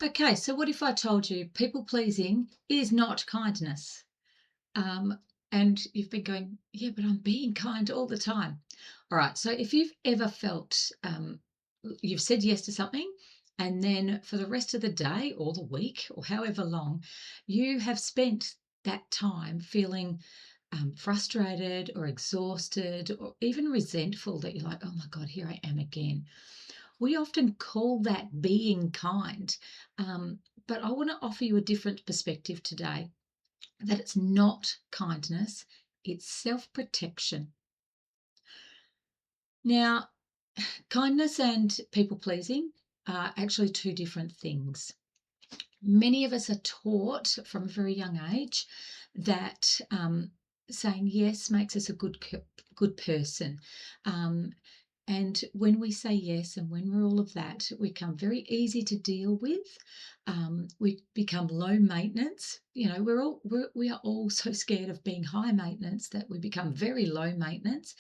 Okay, so what if I told you people pleasing is not kindness? Um, and you've been going, yeah, but I'm being kind all the time. All right, so if you've ever felt you've said yes to something, and then for the rest of the day or the week or however long, you have spent that time feeling frustrated or exhausted or even resentful that you're like, oh my God, here I am again. We often call that being kind. But I want to offer you a different perspective today, that it's not kindness, it's self protection. Now, kindness and people pleasing are actually two different things. Many of us are taught from a very young age that saying yes makes us a good person. Um, and when we say yes and when we're all of that, we become very easy to deal with. We become low maintenance. You know, we are all so scared of being high maintenance that we become very low maintenance.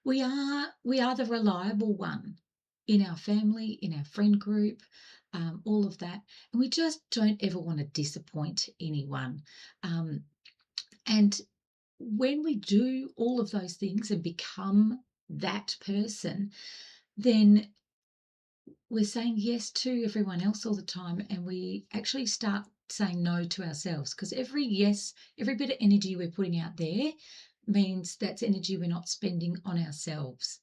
We are the reliable one in our family, in our friend group, all of that, and we just don't ever want to disappoint anyone. Um, and when we do all of those things and become that person, then we're saying yes to everyone else all the time, and we actually start saying no to ourselves, because every yes, every bit of energy we're putting out there means that's energy we're not spending on ourselves.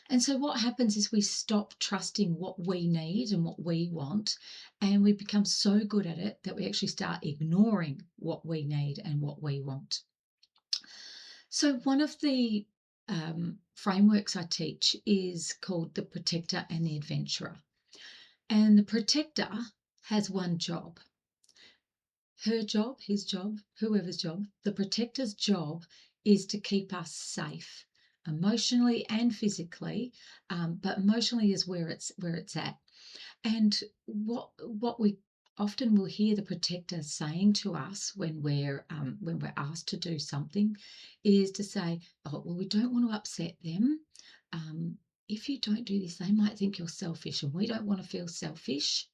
And so what happens is we stop trusting what we need and what we want, and we become so good at it that we actually start ignoring what we need and what we want. So one of the frameworks I teach is called the protector and the adventurer. And the protector has one job. Her job, his job, whoever's job, the protector's job is to keep us safe emotionally and physically, but emotionally is where it's at. And what we often will hear the protector saying to us when we're asked to do something is to say, "Oh, well, we don't want to upset them. If you don't do this, they might think you're selfish, and we don't want to feel selfish.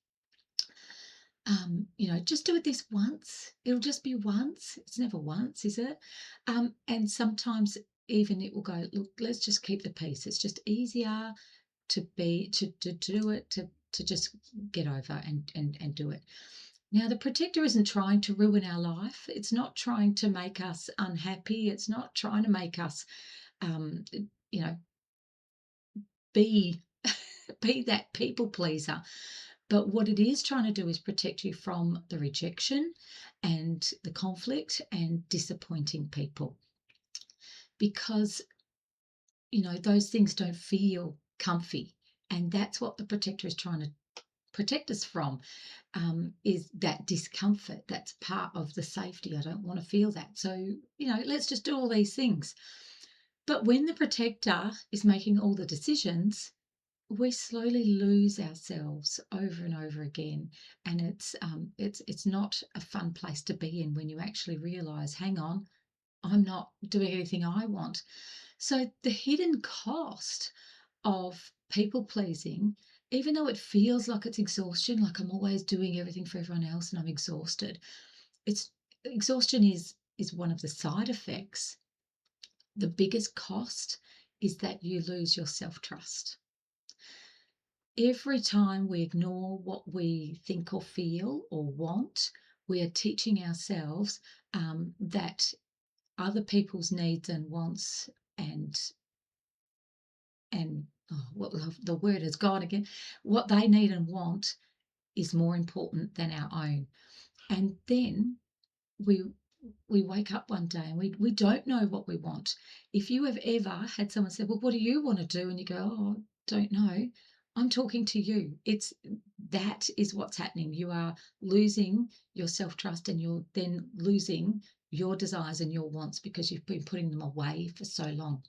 Just do it this once. It'll just be once. It's never once, is it?" And sometimes even it will go, look, let's just keep the peace. It's just easier to do it, to just get over and do it. Now, the protector isn't trying to ruin our life. It's not trying to make us unhappy. It's not trying to make us, um, you know, be be that people pleaser. But what it is trying to do is protect you from the rejection and the conflict and disappointing people, because those things don't feel comfy, and that's what the protector is trying to protect us from, is that discomfort. That's part of the safety. I don't want to feel that. So, let's just do all these things. But when the protector is making all the decisions, we slowly lose ourselves over and over again, and it's not a fun place to be in when you actually realize, hang on, I'm not doing anything I want. So the hidden cost of people pleasing, even though it feels like it's exhaustion, like I'm always doing everything for everyone else and I'm exhausted, it's exhaustion is one of the side effects. The biggest cost is that you lose your self-trust. Every time we ignore what we think or feel or want, we are teaching ourselves that other people's needs and wants and what the word has gone again, what they need and want is more important than our own. And then we we wake up one day and we don't know what we want. If you have ever had someone say, well, what do you want to do? And you go, oh, don't know. I'm talking to you. That is what's happening. You are losing your self-trust, and you're then losing your desires and your wants because you've been putting them away for so long.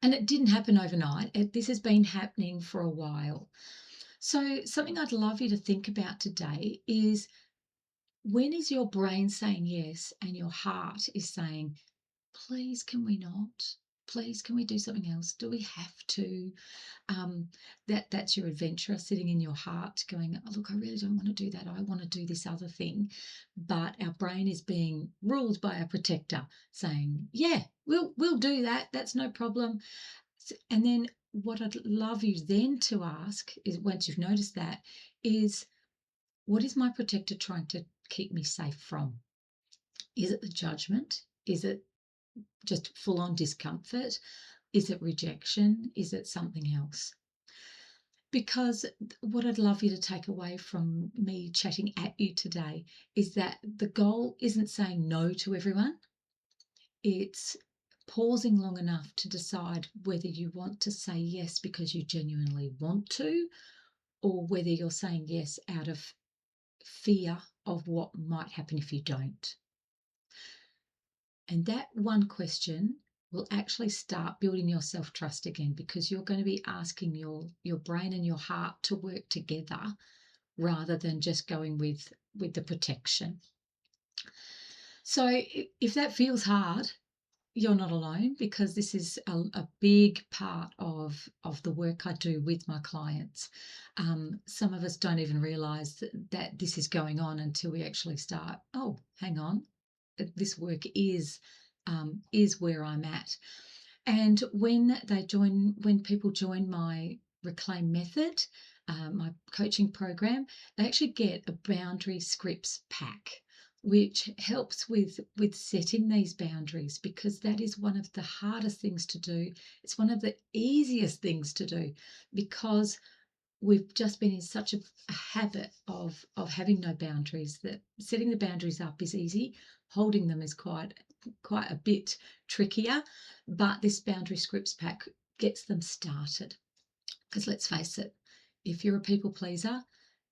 And it didn't happen overnight. This has been happening for a while. So something I'd love you to think about today is, when is your brain saying yes and your heart is saying, please, can we not? please, can we do something else? Do we have to? um, that's your adventurer sitting in your heart going, oh, look, I really don't want to do that. I want to do this other thing. But our brain is being ruled by a protector saying, yeah, we'll do that. That's no problem. And then what I'd love you then to ask is, once you've noticed that, is what is my protector trying to keep me safe from? Is it the judgment? Is it just full on discomfort? Is it rejection? Is it something else? Because what I'd love you to take away from me chatting at you today is that the goal isn't saying no to everyone, it's pausing long enough to decide whether you want to say yes because you genuinely want to, or whether you're saying yes out of fear of what might happen if you don't. And that one question will actually start building your self-trust again, because you're going to be asking your brain and your heart to work together rather than just going with the protection. So if that feels hard, you're not alone, because this is a big part of the work I do with my clients. Some of us don't even realize that this is going on until we actually start, oh, hang on, this work is where I'm at. And when people join my Reclaim method, my coaching program, they actually get a boundary scripts pack, which helps with setting these boundaries, because that is one of the hardest things to do. It's one of the easiest things to do, because we've just been in such a habit of having no boundaries, that setting the boundaries up is easy, holding them is quite a bit trickier. But this boundary scripts pack gets them started, because let's face it, if you're a people pleaser,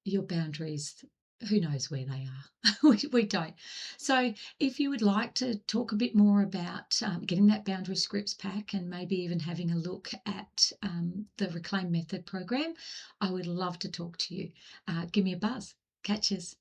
your boundaries, who knows where they are? we don't. So if you would like to talk a bit more about getting that boundary scripts pack, and maybe even having a look at the Reclaim Method program, I would love to talk to you. Give me a buzz. Catches.